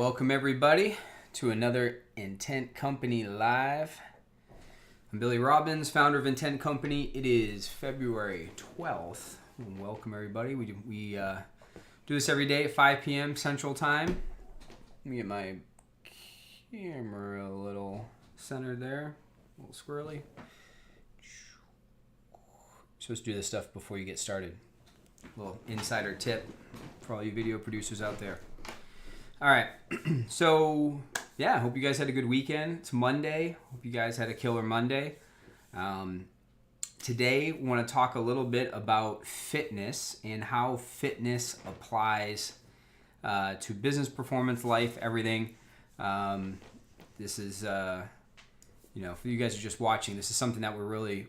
welcome everybody to another Intent Company Live. I'm Billy Robbins, founder of Intent Company. It is February 12th. Welcome everybody. We do this every day at 5 p.m. Central Time. Let me get my camera a little centered there. A little squirrely. You're supposed to do this stuff before you get started. A little insider tip for all you video producers out there. All right, so yeah, hope you guys had a good weekend. It's Monday. Hope you guys had a killer Monday. Today, we want to talk a little bit about fitness and how fitness applies to business performance, life, everything. This is, for you guys who are just watching, this is something that we're really,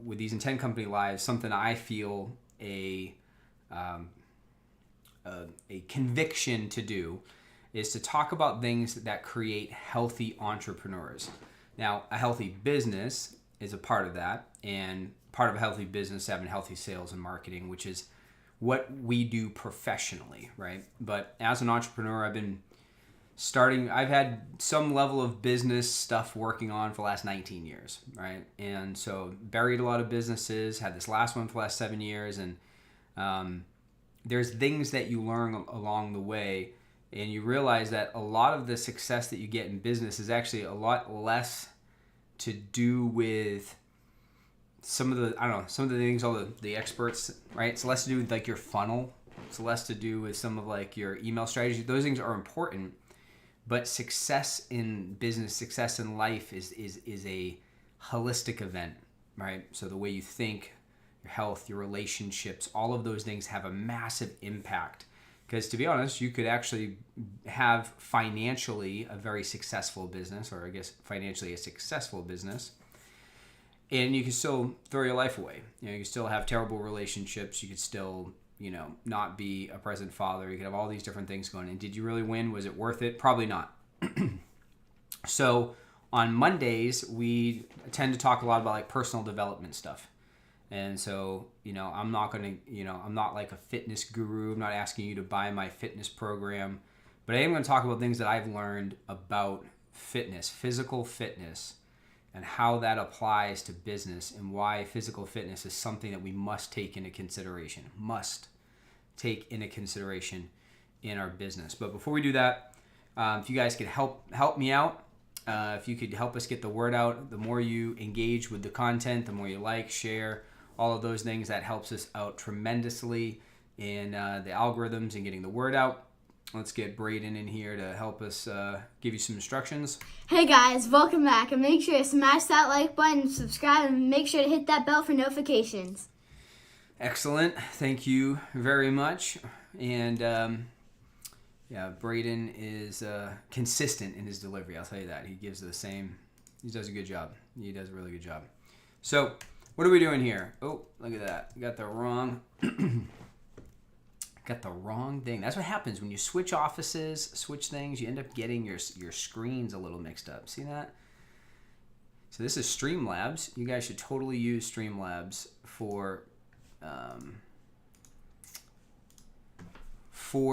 with these Intent Company Lives, something I feel a conviction to do is to talk about things that create healthy entrepreneurs. Now, a healthy business is a part of that, and part of a healthy business having healthy sales and marketing, which is what we do professionally, right? But as an entrepreneur, I've had some level of business stuff working on for the last 19 years, right? And so buried a lot of businesses, had this last one for the last 7 years, and there's things that you learn along the way, and you realize that a lot of the success that you get in business is actually a lot less to do with some of the things all the experts, right? It's less to do with like your funnel. It's less to do with some of like your email strategy. Those things are important, but success in business, success in life is a holistic event, right? So the way you think, your health, your relationships, all of those things have a massive impact. Because to be honest, you could actually have financially a very successful business, or I guess financially a successful business, and you can still throw your life away. You can still have terrible relationships. You could still, not be a present father. You could have all these different things going. And did you really win? Was it worth it? Probably not. So on Mondays, we tend to talk a lot about like personal development stuff. And so, I'm not like a fitness guru. I'm not asking you to buy my fitness program, but I am going to talk about things that I've learned about fitness, physical fitness, and how that applies to business, and why physical fitness is something that we must take into consideration, in our business. But before we do that, if you guys could help me out, if you could help us get the word out, the more you engage with the content, the more you like, share, all of those things, that helps us out tremendously in the algorithms and getting the word out. Let's get Braden in here to help us give you some instructions. Hey guys, welcome back, and make sure to smash that like button, subscribe, and make sure to hit that bell for notifications. Excellent. Thank you very much. And Braden is consistent in his delivery. I'll tell you that. He does a good job. He does a really good job. So, what are we doing here? Oh, look at that. Got the wrong thing. That's what happens when you switch offices, switch things. You end up getting your screens a little mixed up. See that? So this is Streamlabs. You guys should totally use Streamlabs for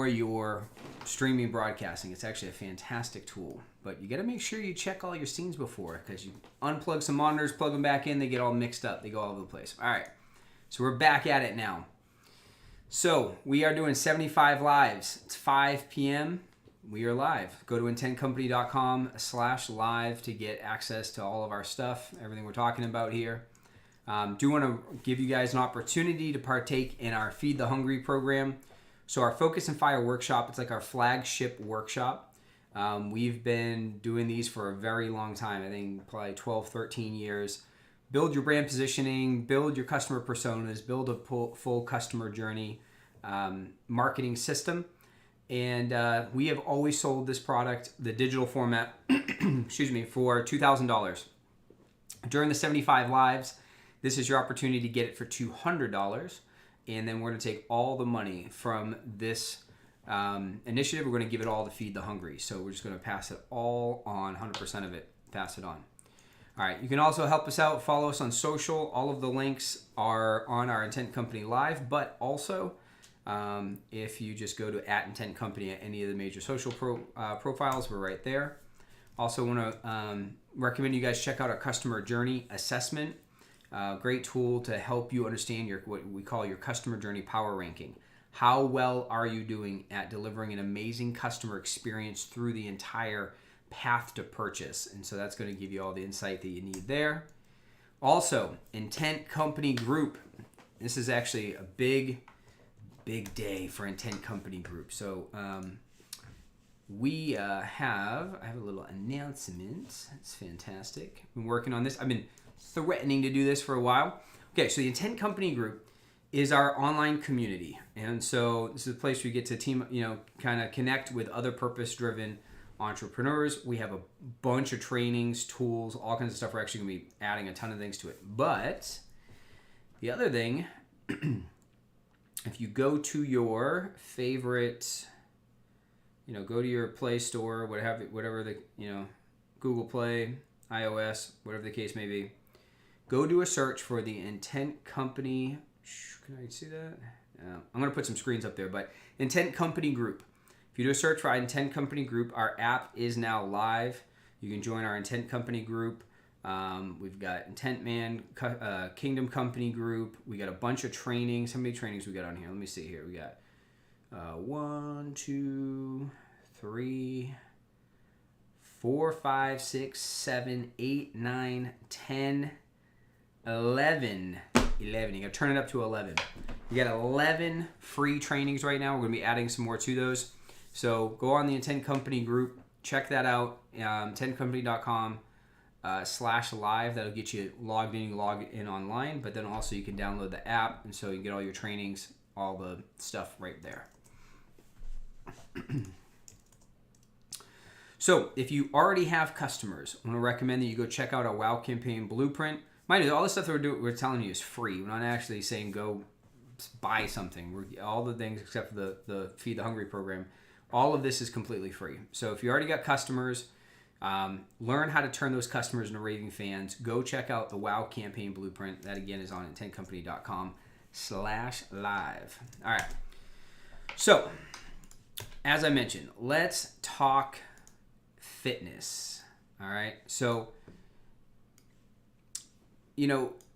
your streaming broadcasting. It's actually a fantastic tool. But you got to make sure you check all your scenes before, because you unplug some monitors, plug them back in, they get all mixed up. They go all over the place. All right. So we're back at it now. So we are doing 75 lives. It's 5 p.m. We are live. Go to intentcompany.com/live to get access to all of our stuff, everything we're talking about here. Do want to give you guys an opportunity to partake in our Feed the Hungry program. So our Focus and Fire workshop, it's like our flagship workshop. We've been doing these for a very long time. I think probably 12, 13 years. Build your brand positioning, build your customer personas, build a full customer journey marketing system. And we have always sold this product, the digital format, for $2,000. During the 75 lives, this is your opportunity to get it for $200. And then we're going to take all the money from this initiative. We're going to give it all to Feed the Hungry. So we're just going to pass it all on, 100% of it, pass it on. All right, you can also help us out, follow us on social. All of the links are on our Intent Company Live, but also If you just go to @IntentCompany at any of the major social profiles, we're right there. Also want to recommend you guys check out our customer journey assessment. Great tool to help you understand what we call your customer journey power ranking. How well are you doing at delivering an amazing customer experience through the entire path to purchase? And so that's going to give you all the insight that you need there. Also, Intent Company Group. This is actually a big day for Intent Company Group. So I have a little announcement. It's fantastic. Been working on this. I've been threatening to do this for a while. Okay, so the Intent Company Group is our online community. And so this is a place where you get to kind of connect with other purpose-driven entrepreneurs. We have a bunch of trainings, tools, all kinds of stuff. We're actually going to be adding a ton of things to it. But the other thing, if you go to your favorite, go to your Play Store, whatever the, Google Play, iOS, whatever the case may be, go do a search for the Intent Company. Can I see that? I'm going to put some screens up there, but Intent Company Group. If you do a search for Intent Company Group, our app is now live. You can join our Intent Company Group. We've got Intent Man, Kingdom Company Group. We got a bunch of trainings. How many trainings we got on here? Let me see here. We got 1, 2, 3, 4, 5, 6, 7, 8, 9, 10, 11. You got to turn it up to 11. You got 11 free trainings right now. We're going to be adding some more to those. So go on the Intent Company Group. Check that out. intentcompany.com/live. That'll get you log in online. But then also you can download the app. And so you can get all your trainings, all the stuff right there. So if you already have customers, I want to recommend that you go check out our WOW campaign blueprint. Mind you, all the stuff that we're telling you is free. We're not actually saying go buy something. All the things except for the Feed the Hungry program, all of this is completely free. So if you already got customers, learn how to turn those customers into raving fans. Go check out the WOW campaign blueprint. That again is on intentcompany.com/live. All right. So as I mentioned, let's talk fitness. All right. So,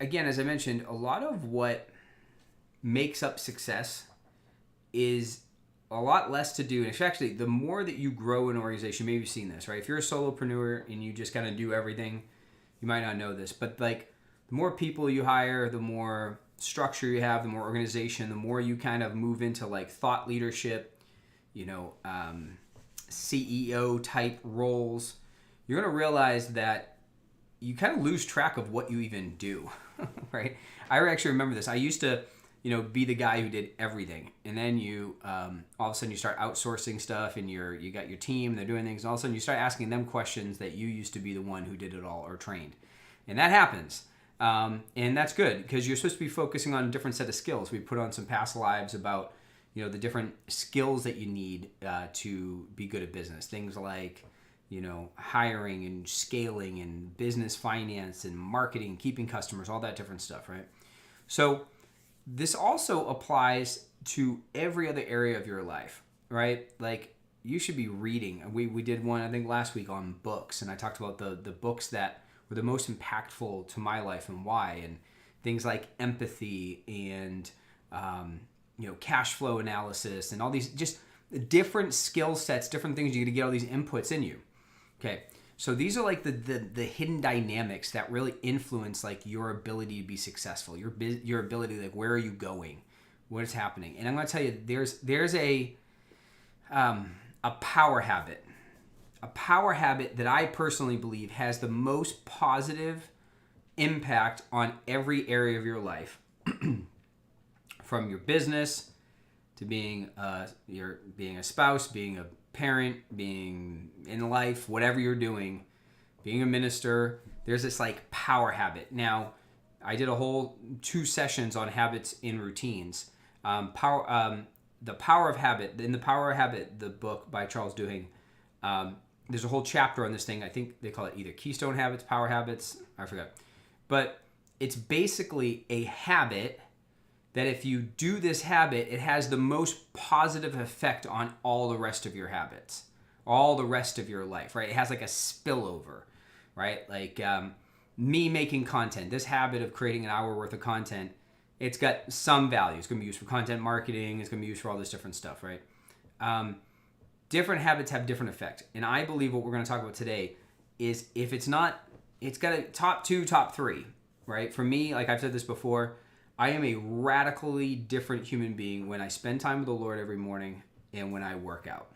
again, as I mentioned, a lot of what makes up success is a lot less to do. And it's actually, the more that you grow an organization, maybe you've seen this, right? If you're a solopreneur and you just kind of do everything, you might not know this, but the more people you hire, the more structure you have, the more organization, the more you kind of move into thought leadership, CEO type roles, you're going to realize that you kind of lose track of what you even do, right? I actually remember this. I used to, be the guy who did everything. And then you, all of a sudden you start outsourcing stuff and you got your team, they're doing things. And all of a sudden you start asking them questions that you used to be the one who did it all or trained. And that happens. And that's good because you're supposed to be focusing on a different set of skills. We put on some past lives about, the different skills that you need to be good at business. Things like, hiring and scaling and business finance and marketing, keeping customers, all that different stuff, right? So this also applies to every other area of your life, right? You should be reading. We did one, I think, last week on books, and I talked about the books that were the most impactful to my life and why, and things like empathy and cash flow analysis and all these just different skill sets, different things. You're going to get all these inputs in you. Okay, so these are the hidden dynamics that really influence your ability to be successful, your ability, where are you going, what is happening. And I'm going to tell you, there's a power habit that I personally believe has the most positive impact on every area of your life. From your business to being a spouse, being a parent, being in life, whatever you're doing, being a minister, there's this power habit. Now, I did a whole 2 sessions on habits and routines. The Power of Habit. In The Power of Habit, the book by Charles Duhigg, there's a whole chapter on this thing. I think they call it either Keystone Habits, Power Habits, I forgot. But it's basically a habit that if you do this habit, it has the most positive effect on all the rest of your habits, all the rest of your life, right? It has like a spillover, right? Like me making content, this habit of creating an hour worth of content, it's got some value. It's going to be used for content marketing. It's going to be used for all this different stuff, right? Different habits have different effects. And I believe what we're going to talk about today is if it's not, it's got a top 2, top 3, right? For me, like I've said this before, I am a radically different human being when I spend time with the Lord every morning and when I work out.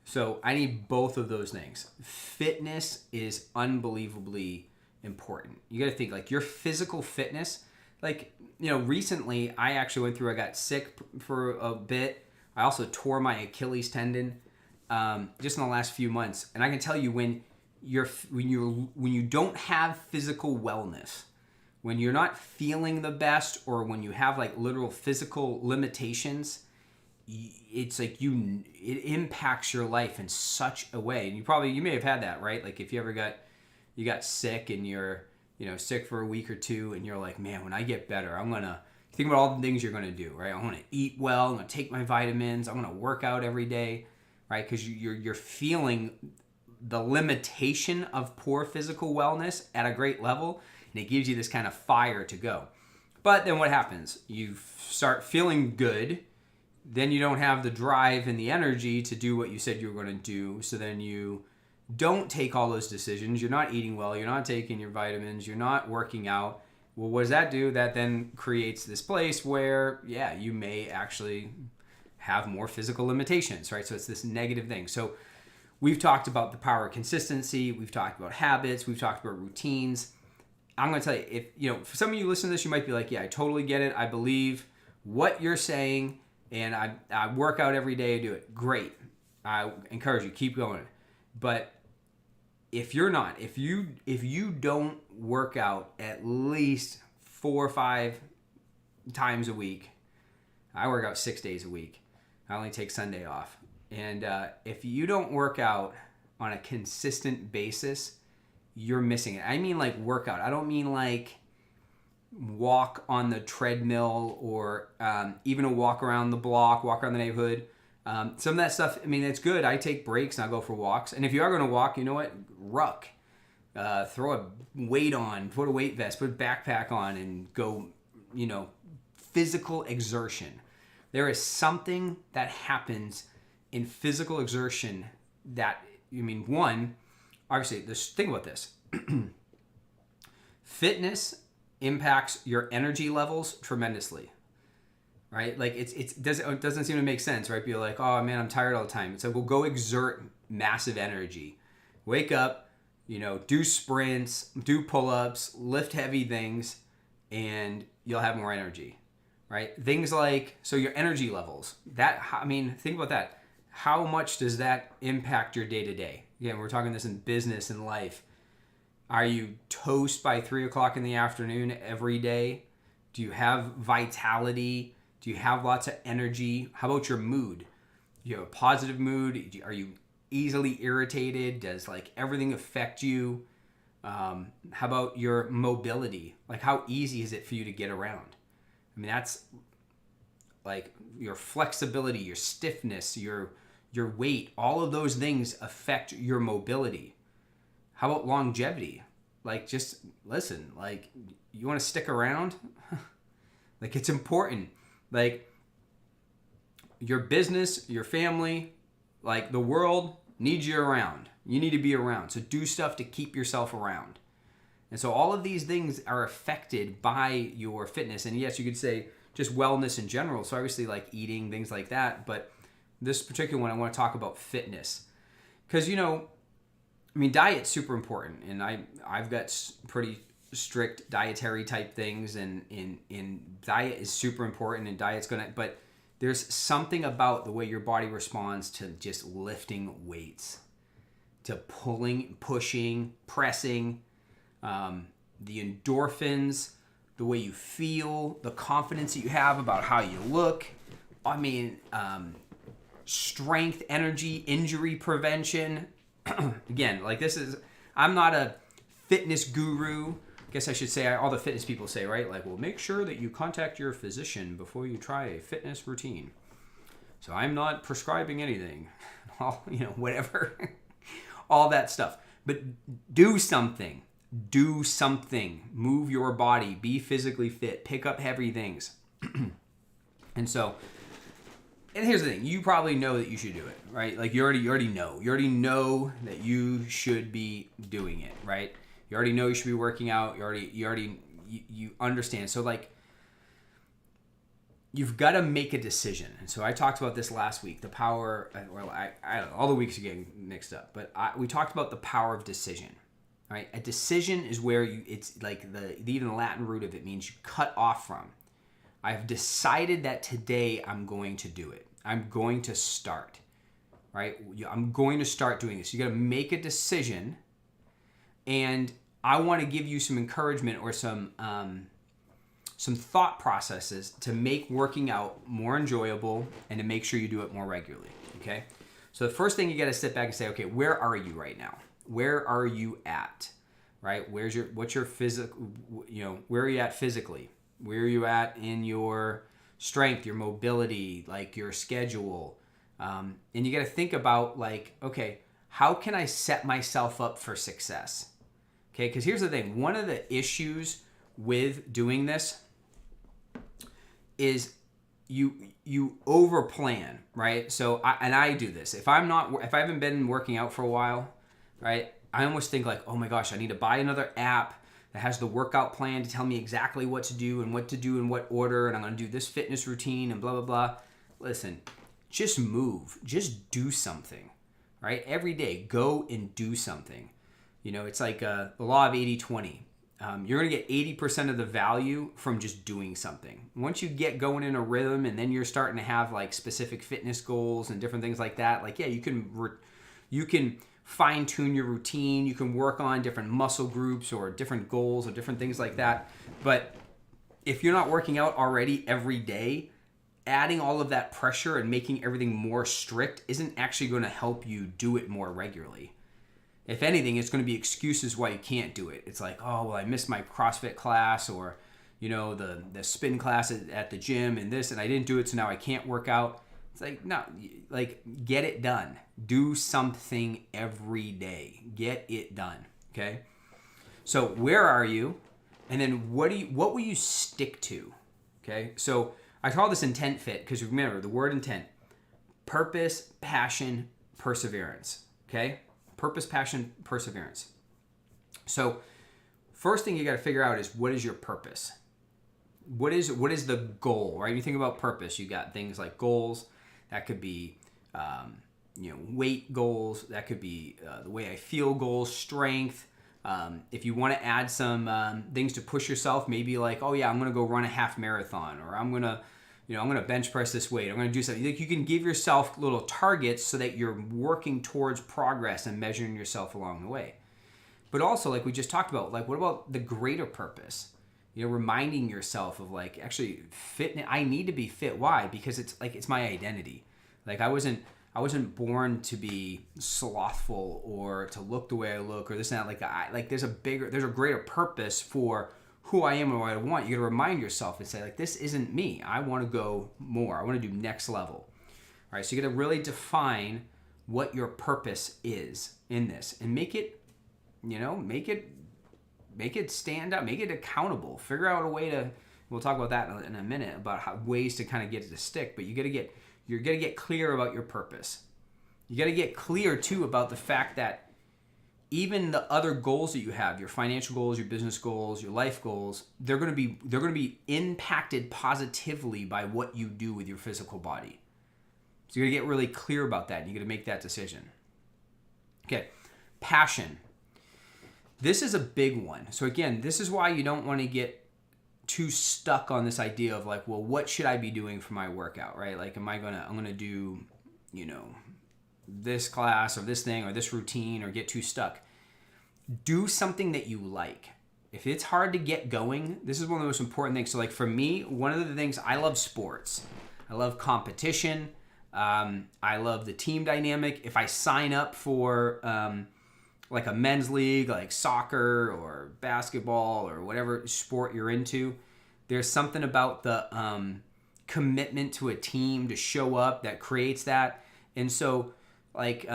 So I need both of those things. Fitness is unbelievably important. You got to think like your physical fitness, like, recently I got sick for a bit. I also tore my Achilles tendon just in the last few months. And I can tell you when you don't have physical wellness, when you're not feeling the best, or when you have like literal physical limitations, it's like it impacts your life in such a way. And you may have had that, right? Like if you ever got sick and you're sick for a week or two and you're like, man, when I get better, I'm going to think about all the things you're going to do, right? I'm going to eat well, I'm going to take my vitamins, I'm going to work out every day, right? Because you're feeling the limitation of poor physical wellness at a great level, and it gives you this kind of fire to go. But then what happens? You start feeling good, then you don't have the drive and the energy to do what you said you were going to do, so then you don't take all those decisions. You're not eating well, you're not taking your vitamins, you're not working out. Well, what does that do? That then creates this place where, you may actually have more physical limitations, right? So it's this negative thing. So we've talked about the power of consistency, we've talked about habits, we've talked about routines. I'm going to tell you, if for some of you listen to this, you might be like, I totally get it. I believe what you're saying, and I work out every day, I do it. Great. I encourage you, keep going. But if you're not, if you don't work out at least 4 or 5 times a week, I work out 6 days a week. I only take Sunday off. And if you don't work out on a consistent basis, you're missing it. I mean like workout. I don't mean like walk on the treadmill or even a walk around the block, walk around the neighborhood. Some of that stuff, it's good. I take breaks and I go for walks. And if you are going to walk, you know what? Ruck. Throw a weight on, put a weight vest, put a backpack on, and go, physical exertion. There is something that happens in physical exertion that, one, obviously, think about this. Fitness impacts your energy levels tremendously, right? Like it doesn't seem to make sense, right? Be like, oh man, I'm tired all the time. It's like, well, go exert massive energy. Wake up, do sprints, do pull-ups, lift heavy things, and you'll have more energy, right? Things like, so your energy levels, think about that. How much does that impact your day-to-day? Again, we're talking this in business and life. Are you toast by 3 o'clock in the afternoon every day? Do you have vitality? Do you have lots of energy? How about your mood? Do you have a positive mood? Are you easily irritated? Does like everything affect you? How about your mobility? Like how easy is it for you to get around? That's like your flexibility, your stiffness, your weight, all of those things affect your mobility. How about longevity? Like just listen, like you want to stick around? Like it's important. Like your business, your family, like the world needs you around. You need to be around. So do stuff to keep yourself around. And so all of these things are affected by your fitness. And yes, you could say just wellness in general. So obviously like eating, things like that. But this particular one, I want to talk about fitness. Because, diet's super important. And I've got pretty strict dietary type things. And diet is super important. And diet's going to... But there's something about the way your body responds to just lifting weights. To pulling, pushing, pressing. The endorphins, the way you feel, the confidence that you have about how you look. Strength, energy, injury prevention. Again, like I'm not a fitness guru guess I should say, all the fitness people say, right? Like, well, make sure that you contact your physician before you try a fitness routine. So I'm not prescribing anything, whatever, all that stuff. But do something. Do something. Move your body. Be physically fit. Pick up heavy things. And here's the thing. You probably know that you should do it, right? Like you already know. You already know that you should be doing it, right? You already know you should be working out. You understand. So like, you've got to make a decision. And so I talked about this last week, the power, I don't know, all the weeks are getting mixed up, but we talked about the power of decision, right? A decision is where it's like even the Latin root of it means you cut off from. I've decided that today I'm going to do it. I'm going to start, right? I'm going to start doing this. You got to make a decision, and I want to give you some encouragement or some thought processes to make working out more enjoyable and to make sure you do it more regularly, okay? So the first thing you got to sit back and say, okay, where are you right now? Where are you at, right? What's your physical, where are you at physically? Where are you at in your strength, your mobility, like your schedule? And you got to think about like, okay, how can I set myself up for success? Okay, because here's the thing. One of the issues with doing this is you over plan, right? So I do this. If I haven't been working out for a while, right? I almost think like, oh my gosh, I need to buy another app that has the workout plan to tell me exactly what to do and what to do in what order, and I'm going to do this fitness routine and blah, blah, blah. Listen, just move. Just do something, right? Every day, go and do something. It's like the law of 80-20. You're going to get 80% of the value from just doing something. Once you get going in a rhythm and then you're starting to have like specific fitness goals and different things like that, like, yeah, you can fine tune your routine. You can work on different muscle groups or different goals or different things like that. But if you're not working out already every day, adding all of that pressure and making everything more strict isn't actually going to help you do it more regularly. If anything, it's going to be excuses why you can't do it. It's like, oh, well, I missed my CrossFit class or, the spin class at the gym and this, and I didn't do it, so now I can't work out. It's like, no, like, get it done. Do something every day. Get it done, okay? So where are you? And then what will you stick to, okay? So I call this intent fit because remember, the word intent, purpose, passion, perseverance, okay? Purpose, passion, perseverance. So first thing you got to figure out is, what is your purpose? What is the goal, right? When you think about purpose, you got things like goals. That could be, weight goals. That could be the way I feel goals, strength. If you want to add some things to push yourself, maybe like, oh yeah, I'm going to go run a half marathon, or I'm going to bench press this weight. I'm going to do something. Like, you can give yourself little targets so that you're working towards progress and measuring yourself along the way. But also, like we just talked about, like, what about the greater purpose? Reminding yourself of like, actually, fitness. I need to be fit. Why? Because it's my identity. Like I wasn't born to be slothful or to look the way I look or this and that. There's a greater purpose for who I am and what I want. You got to remind yourself and say, like, this isn't me. I want to go more. I want to do next level. All right. So you got to really define what your purpose is in this and make it stand up, make it accountable, figure out a way to, we'll talk about that in a minute, about ways to kind of get it to stick, but you're going to get clear about your purpose. You got to get clear too about the fact that even the other goals that you have, your financial goals, your business goals, your life goals, they're going to be impacted positively by what you do with your physical body. So you're going to get really clear about that, and you got to make that decision. Okay, passion. This is a big one. So again, this is why you don't want to get too stuck on this idea of like, well, what should I be doing for my workout, right? Like, I'm going to do, this class or this thing or this routine, or get too stuck. Do something that you like. If it's hard to get going, this is one of the most important things. So like for me, one of the things, I love sports. I love competition. I love the team dynamic. If I sign up for like a men's league, like soccer or basketball or whatever sport you're into, there's something about the commitment to a team to show up that creates that. And so like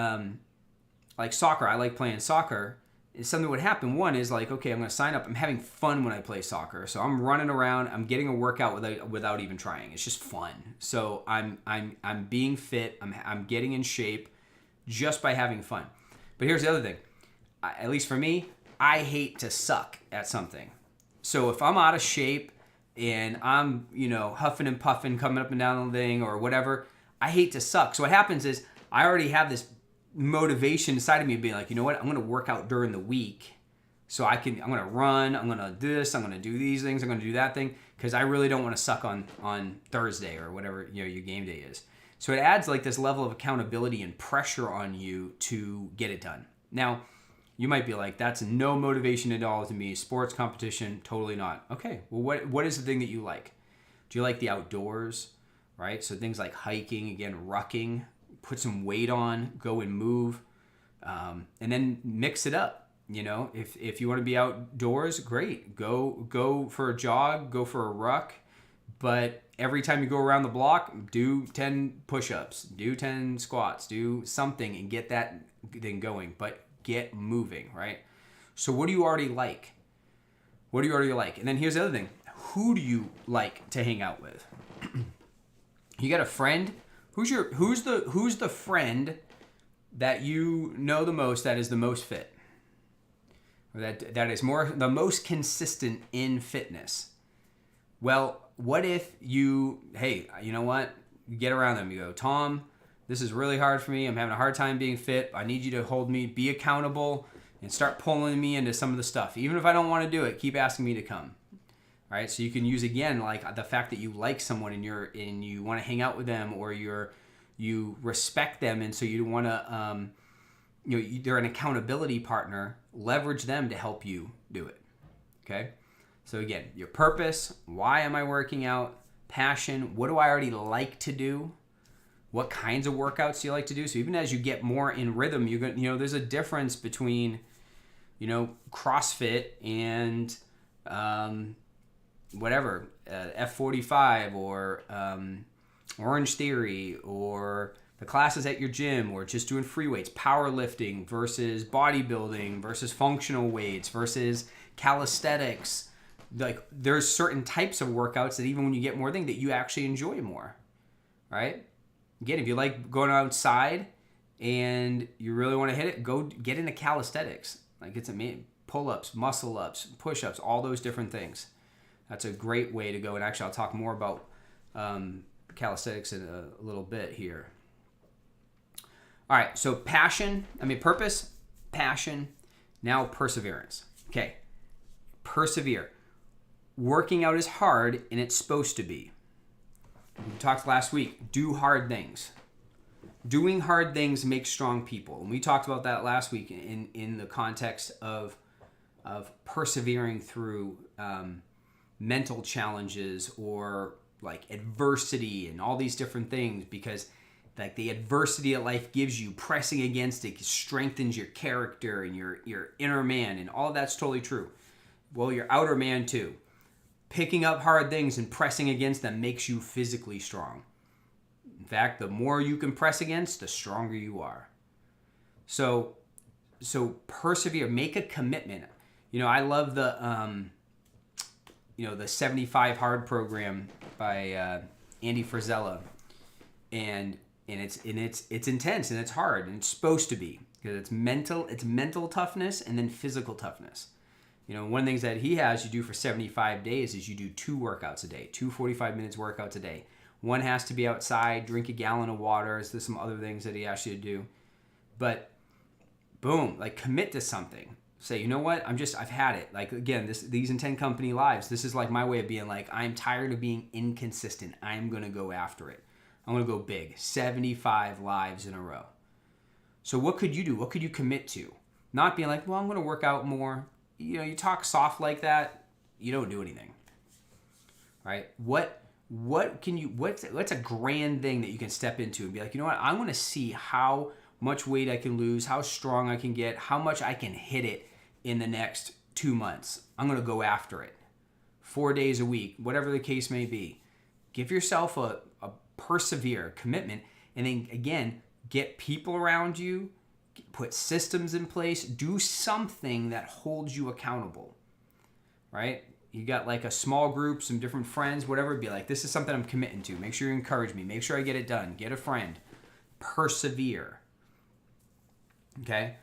soccer, I like playing soccer. Something would happen. One is like, okay, I'm going to sign up. I'm having fun when I play soccer. So I'm running around. I'm getting a workout without even trying. It's just fun. So I'm being fit. I'm getting in shape just by having fun. But here's the other thing. At least for me, I hate to suck at something. So if I'm out of shape and I'm, huffing and puffing, coming up and down the thing or whatever, I hate to suck. So what happens is I already have this motivation inside of me being like, you know what, I'm going to work out during the week so I'm going to run, I'm going to do this, I'm going to do these things, I'm going to do that thing, because I really don't want to suck on Thursday or whatever, your game day is. So it adds like this level of accountability and pressure on you to get it done. Now, you might be like, that's no motivation at all to me. Sports competition, totally not. Okay, well, what is the thing that you like? Do you like the outdoors, right? So things like hiking, again, rucking, put some weight on, go and move, and then mix it up. If you want to be outdoors, great. Go for a jog, go for a ruck, but every time you go around the block, do 10 push-ups, do 10 squats, do something and get that thing going, but get moving, right? So what do you already like? What do you already like? And then here's the other thing. Who do you like to hang out with? You got a friend? Who's the friend that you know the most that is the most fit? Or that is the most consistent in fitness? Well, what if you know what? You get around them. You go, Tom, this is really hard for me. I'm having a hard time being fit. I need you to hold me, be accountable, and start pulling me into some of the stuff. Even if I don't want to do it, keep asking me to come. All right, so you can use again like the fact that you like someone and you want to hang out with them, or you respect them, and so you want to they're an accountability partner. Leverage them to help you do it. Okay, so again, your purpose. Why am I working out? Passion. What do I already like to do? What kinds of workouts do you like to do? So even as you get more in rhythm, there's a difference between CrossFit and whatever, F45 or Orange Theory, or the classes at your gym, or just doing free weights, powerlifting versus bodybuilding versus functional weights versus calisthenics. Like there's certain types of workouts that even when you get more things that you actually enjoy more, right? Again, if you like going outside and you really want to hit it, go get into calisthenics. Like it's amazing. Pull-ups, muscle-ups, push-ups, all those different things. That's a great way to go. And actually, I'll talk more about calisthenics in a little bit here. All right, so purpose, passion, now perseverance. Okay, persevere. Working out is hard, and it's supposed to be. We talked last week, do hard things. Doing hard things makes strong people. And we talked about that last week in the context of persevering through mental challenges or like adversity and all these different things, because like the adversity that life gives you, pressing against it strengthens your character and your inner man, and all of that's totally true. Well, your outer man too. Picking up hard things and pressing against them makes you physically strong. In fact, the more you can press against, the stronger you are. So persevere, make a commitment. I love the the 75 Hard program by Andy Frisella, and it's intense and it's hard and it's supposed to be, because it's mental toughness and then physical toughness. One of the things that he has you do for 75 days is you do 2 workouts a day, 2 45 minutes workouts a day. One has to be outside, drink a gallon of water. There's some other things that he asks you to do. But boom, like commit to something. Say, you know what? I've had it. Like again, these Intent Company lives, this is like my way of being like, I'm tired of being inconsistent. I'm going to go after it. I'm going to go big. 75 lives in a row. So what could you do? What could you commit to? Not being like, well, I'm going to work out more. You talk soft like that, you don't do anything. Right? What's a grand thing that you can step into and be like, you know what? I want to see how much weight I can lose, how strong I can get, how much I can hit it in the next 2 months. I'm going to go after it. 4 days a week, whatever the case may be. Give yourself a persevere commitment, and then again, get people around you, put systems in place, do something that holds you accountable, right? You got like a small group, some different friends, whatever it be, like, this is something I'm committing to. Make sure you encourage me. Make sure I get it done. Get a friend. Persevere. Okay?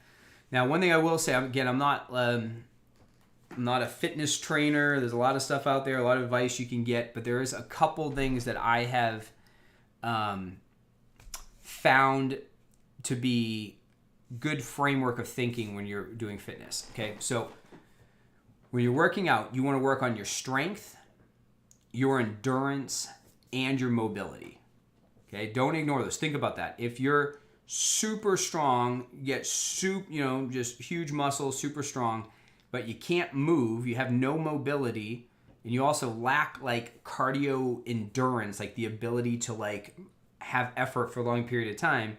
Now, one thing I will say, again, I'm not a fitness trainer. There's a lot of stuff out there, a lot of advice you can get, but there is a couple things that I have found to be good framework of thinking when you're doing fitness. Okay? So when you're working out, you want to work on your strength, your endurance, and your mobility. Okay? Don't ignore those. Think about that. If you're super strong, just huge muscles, super strong, but you can't move, you have no mobility, and you also lack like cardio endurance, like the ability to like have effort for a long period of time,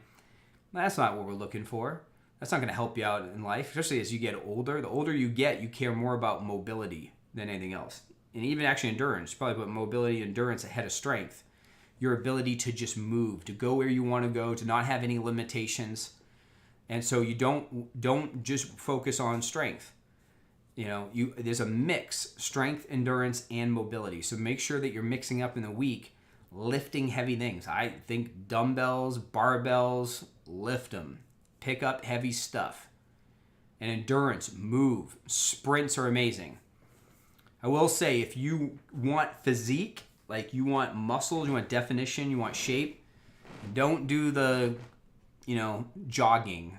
that's not what we're looking for. That's not going to help you out in life, especially as you get older. The older you get, you care more about mobility than anything else. And even actually endurance, probably put mobility and endurance ahead of strength. Your ability to just move, to go where you want to go, to not have any limitations. And so you don't just focus on strength. There's a mix, strength, endurance, and mobility. So make sure that you're mixing up in the week, lifting heavy things. I think dumbbells, barbells, lift them. Pick up heavy stuff. And endurance, move. Sprints are amazing. I will say, if you want physique, like you want muscles, you want definition, you want shape, don't do the, jogging.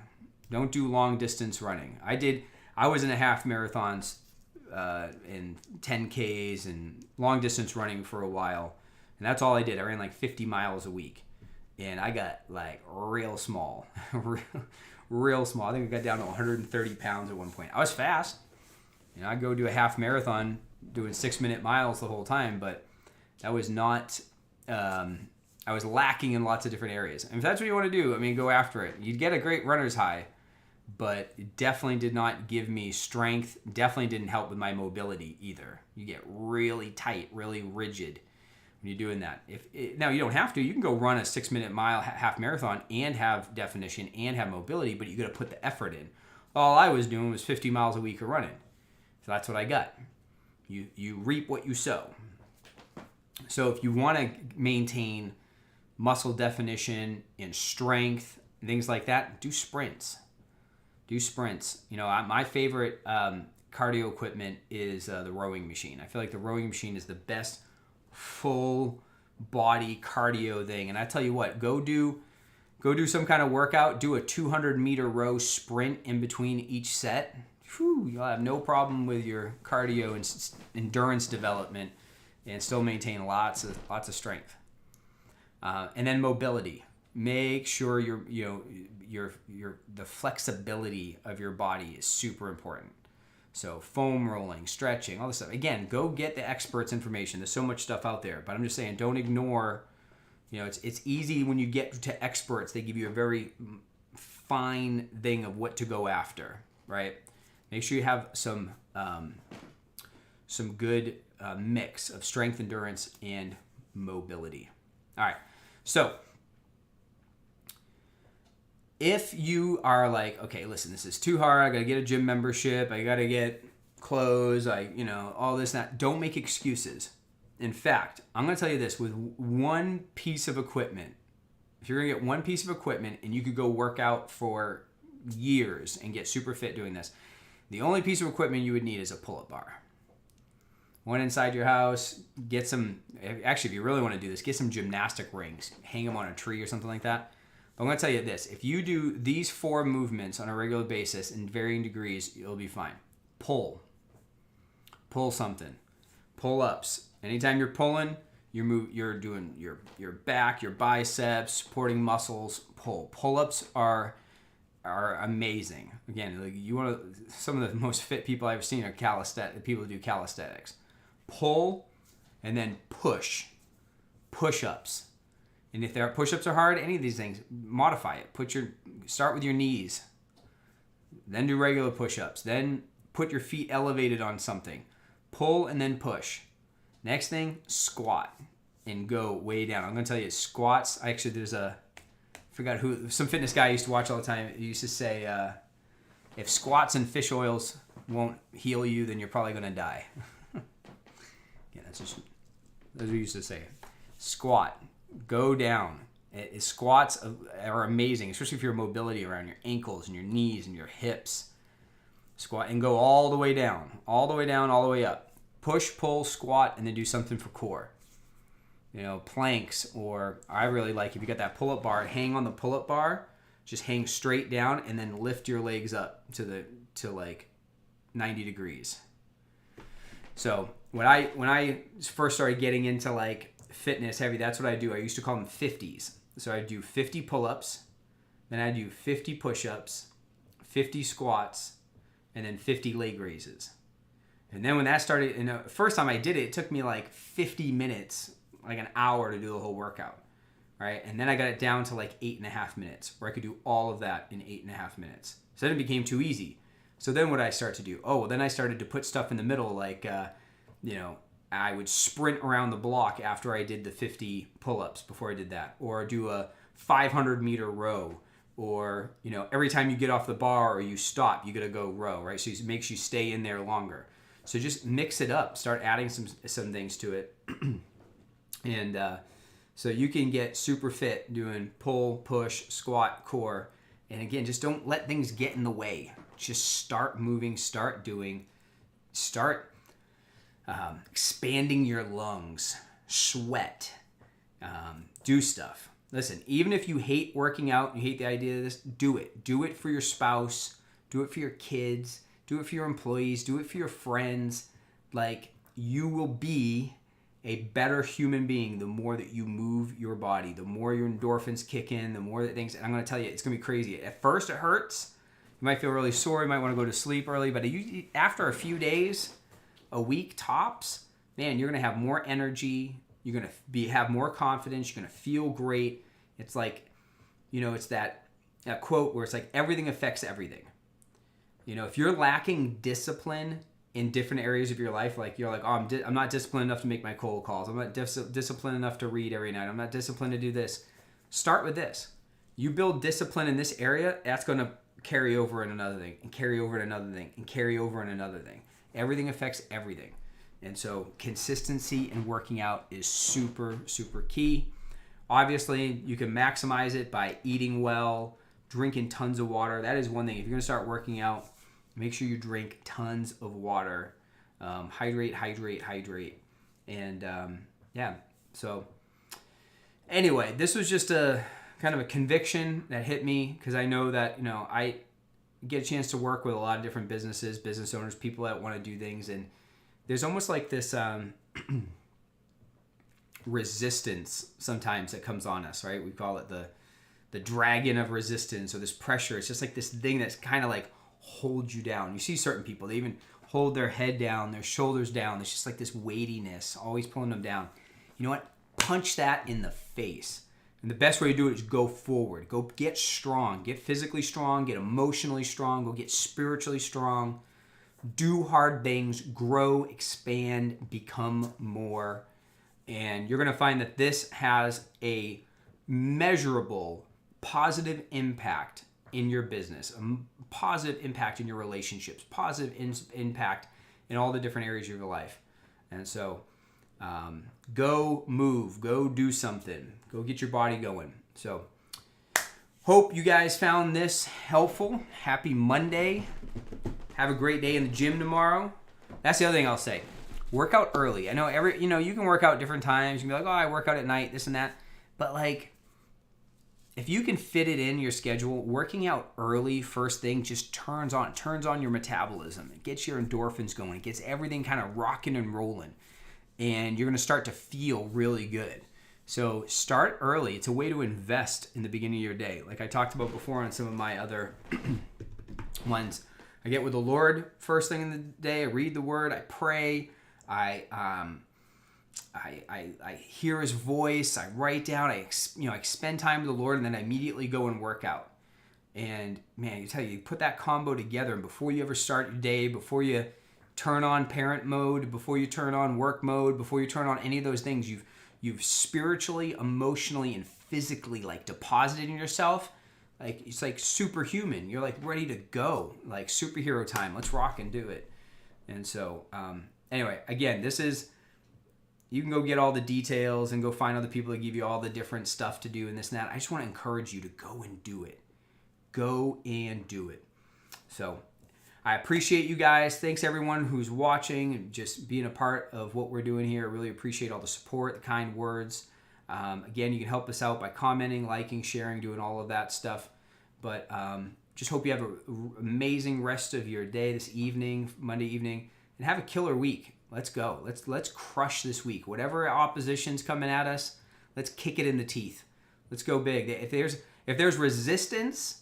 Don't do long distance running. I was in a half marathons and 10Ks and long distance running for a while. And that's all I did. I ran like 50 miles a week. And I got like real small. real small. I think I got down to 130 pounds at one point. I was fast. I'd go do a half marathon doing 6-minute miles the whole time, but that was not, I was lacking in lots of different areas. And if that's what you want to do, go after it. You'd get a great runner's high, but it definitely did not give me strength. Definitely didn't help with my mobility either. You get really tight, really rigid when you're doing that. Now, you don't have to. You can go run a 6-minute mile half marathon and have definition and have mobility, but you got to put the effort in. All I was doing was 50 miles a week of running. So that's what I got. You reap what you sow. So if you want to maintain muscle definition and strength, things like that, do sprints. My favorite cardio equipment is the rowing machine. I feel like the rowing machine is the best full body cardio thing. And I tell you what, go do some kind of workout, do a 200-meter row sprint in between each set. Whew, you'll have no problem with your cardio and endurance development and still maintain lots of strength. And then mobility. Make sure the flexibility of your body is super important. So foam rolling, stretching, all this stuff. Again, go get the experts' information. There's so much stuff out there, but I'm just saying, don't ignore. It's easy when you get to experts. They give you a very fine thing of what to go after, right? Make sure you have some good mix of strength, endurance, and mobility. All right, so if you are like, okay, listen, this is too hard. I got to get a gym membership. I got to get clothes. All this and that. Don't make excuses. In fact, I'm going to tell you this, with one piece of equipment, if you're going to get one piece of equipment and you could go work out for years and get super fit doing this, the only piece of equipment you would need is a pull-up bar. One inside your house, get some, actually, if you really want to do this, get some gymnastic rings, hang them on a tree or something like that. But I'm going to tell you this, if you do these 4 movements on a regular basis in varying degrees, you'll be fine. Pull something. Pull-ups. Anytime you're pulling, you're doing your back, your biceps, supporting muscles. Pull-ups are amazing. Again, some of the most fit people I've seen are people who do calisthenics. Pull and then push. Push-ups. And if their push-ups are hard, any of these things, modify it. Start with your knees, then do regular push-ups, then put your feet elevated on something. Pull and then push. Next thing, squat and go way down. I'm going to tell you, squats, some fitness guy I used to watch all the time. He used to say, if squats and fish oils won't heal you, then you're probably going to die. Yeah, that's what we used to say. Squat, go down. Squats are amazing, especially if you're mobility around your ankles and your knees and your hips. Squat and go all the way down, all the way down, all the way up. Push, pull, squat, and then do something for core. Planks, or I really like if you got that pull-up bar, hang on the pull-up bar, just hang straight down and then lift your legs up to like 90 degrees. So when I first started getting into like fitness heavy, that's what I do. I used to call them 50s. So I do 50 pull-ups, then I do 50 push-ups, 50 squats, and then 50 leg raises. And then when that started, and the first time I did it, it took me like 50 minutes, like an hour to do the whole workout, right? And then I got it down to like 8.5 minutes, where I could do all of that in 8.5 minutes. So then it became too easy. So then what did I start to do? Then I started to put stuff in the middle, like, I would sprint around the block after I did the 50 pull-ups before I did that, or do a 500-meter row, or, every time you get off the bar or you stop, you got to go row, right? So it makes you stay in there longer. So just mix it up, start adding some things to it. And so you can get super fit doing pull, push, squat, core. And again, just don't let things get in the way. Just start moving, start doing, start expanding your lungs, sweat, do stuff. Listen, even if you hate working out, you hate the idea of this, do it. Do it for your spouse, do it for your kids, do it for your employees, do it for your friends. Like, you will be a better human being the more that you move your body, the more your endorphins kick in, the more that things, and I'm going to tell you, it's going to be crazy. At first it hurts. You might feel really sore. You might want to go to sleep early, but after a few days, a week tops, man, you're going to have more energy. You're going to have more confidence. You're going to feel great. It's like, it's that quote where it's like everything affects everything. If you're lacking discipline in different areas of your life, like you're like, I'm not disciplined enough to make my cold calls. I'm not disciplined enough to read every night. I'm not disciplined to do this. Start with this. You build discipline in this area, that's going to carry over in another thing, and carry over in another thing, and carry over in another thing. Everything affects everything. And so consistency in working out is super, super key. Obviously, you can maximize it by eating well, drinking tons of water. That is one thing. If you're going to start working out, make sure you drink tons of water. Hydrate. And so anyway, this was just a kind of a conviction that hit me, because I know that, I get a chance to work with a lot of different business owners, people that want to do things. And there's almost like this resistance sometimes that comes on us, right? We call it the dragon of resistance, or this pressure. It's just like this thing that's kind of like holds you down. You see certain people, they even hold their head down, their shoulders down. It's just like this weightiness, always pulling them down. You know what? Punch that in the face. And the best way to do it is go forward. Go get strong. Get physically strong. Get emotionally strong. Go get spiritually strong. Do hard things. Grow, expand, become more. And you're going to find that this has a measurable positive impact in your business, a positive impact in your relationships, positive impact in all the different areas of your life. And so go move, go do something, go get your body going. So hope you guys found this helpful. Happy Monday. Have a great day in the gym tomorrow. That's the other thing I'll say. Work out early. I know you can work out at different times. You can be like, I work out at night, this and that. But like, if you can fit it in your schedule, working out early first thing just turns on your metabolism. It gets your endorphins going. It gets everything kind of rocking and rolling. And you're going to start to feel really good. So start early. It's a way to invest in the beginning of your day. Like I talked about before on some of my other ones. I get with the Lord first thing in the day. I read the Word. I pray. I I hear his voice, I write down, I spend time with the Lord, and then I immediately go and work out. And man, you put that combo together, and before you ever start your day, before you turn on parent mode, before you turn on work mode, before you turn on any of those things, you've spiritually, emotionally, and physically like deposited in yourself. Like it's like superhuman. You're like ready to go, like superhero time. Let's rock and do it. And so anyway, again, you can go get all the details and go find other people that give you all the different stuff to do and this and that. I just want to encourage you to go and do it. Go and do it. So I appreciate you guys. Thanks everyone who's watching and just being a part of what we're doing here. I really appreciate all the support, the kind words. Again, you can help us out by commenting, liking, sharing, doing all of that stuff. But just hope you have an amazing rest of your day this evening, Monday evening, and have a killer week. Let's go. Let's crush this week. Whatever opposition's coming at us, let's kick it in the teeth. Let's go big. If there's resistance,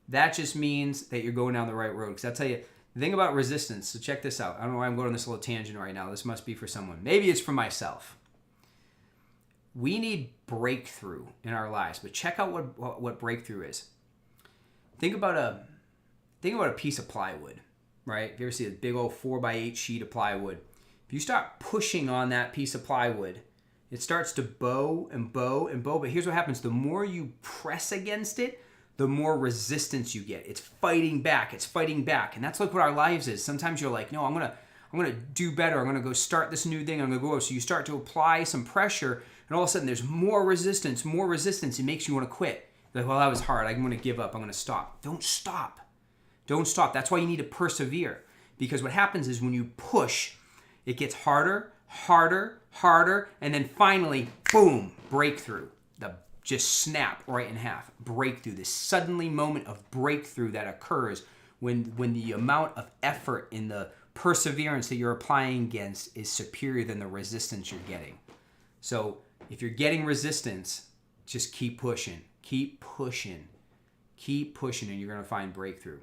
that just means that you're going down the right road. Because I'll tell you, the thing about resistance, so check this out. I don't know why I'm going on this little tangent right now. This must be for someone. Maybe it's for myself. We need breakthrough in our lives, but check out what breakthrough is. Think about a piece of plywood, right? If you ever see a big old 4x8 sheet of plywood, if you start pushing on that piece of plywood, it starts to bow and bow and bow. But here's what happens: the more you press against it, the more resistance you get. It's fighting back. It's fighting back, and that's like what our lives is. Sometimes you're like, no, I'm gonna do better. I'm gonna go start this new thing. I'm gonna go. So you start to apply some pressure. And all of a sudden, there's more resistance. It makes you want to quit. You're like, well, that was hard. I'm going to give up. I'm going to stop. Don't stop. That's why you need to persevere. Because what happens is when you push, it gets harder, and then finally, boom, breakthrough. Just snap right in half. Breakthrough. This suddenly moment of breakthrough that occurs when the amount of effort in the perseverance that you're applying against is superior than the resistance you're getting. So if you're getting resistance, just keep pushing, and you're going to find breakthrough.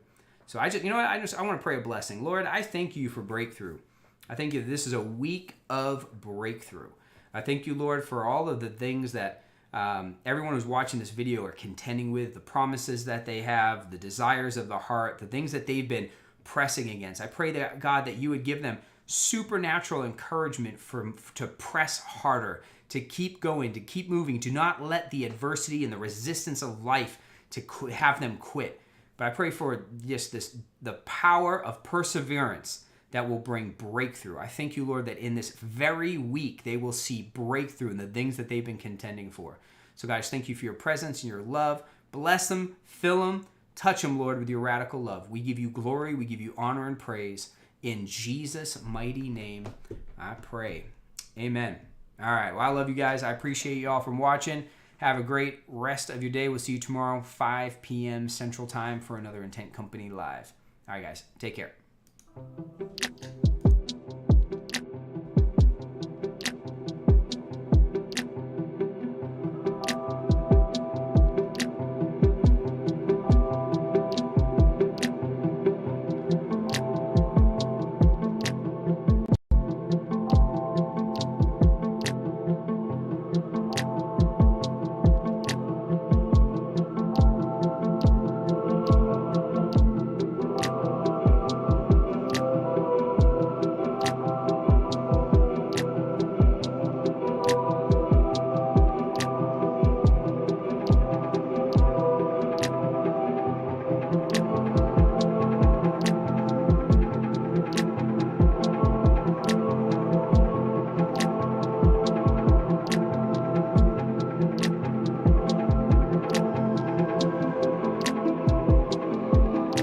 So I want to pray a blessing. Lord, I thank you for breakthrough. I thank you that this is a week of breakthrough. I thank you, Lord, for all of the things that everyone who's watching this video are contending with, the promises that they have, the desires of the heart, the things that they've been pressing against. I pray that, God, that you would give them supernatural encouragement to press harder, to keep going, to keep moving, to not let the adversity and the resistance of life to have them quit. But I pray for just the power of perseverance that will bring breakthrough. I thank you, Lord, that in this very week they will see breakthrough in the things that they've been contending for. So guys, thank you for your presence and your love. Bless them, fill them, touch them, Lord, with your radical love. We give you glory, we give you honor and praise. In Jesus' mighty name, I pray. Amen. All right. Well, I love you guys. I appreciate you all from watching. Have a great rest of your day. We'll see you tomorrow, 5 p.m. Central Time for another Intent Company Live. All right, guys. Take care.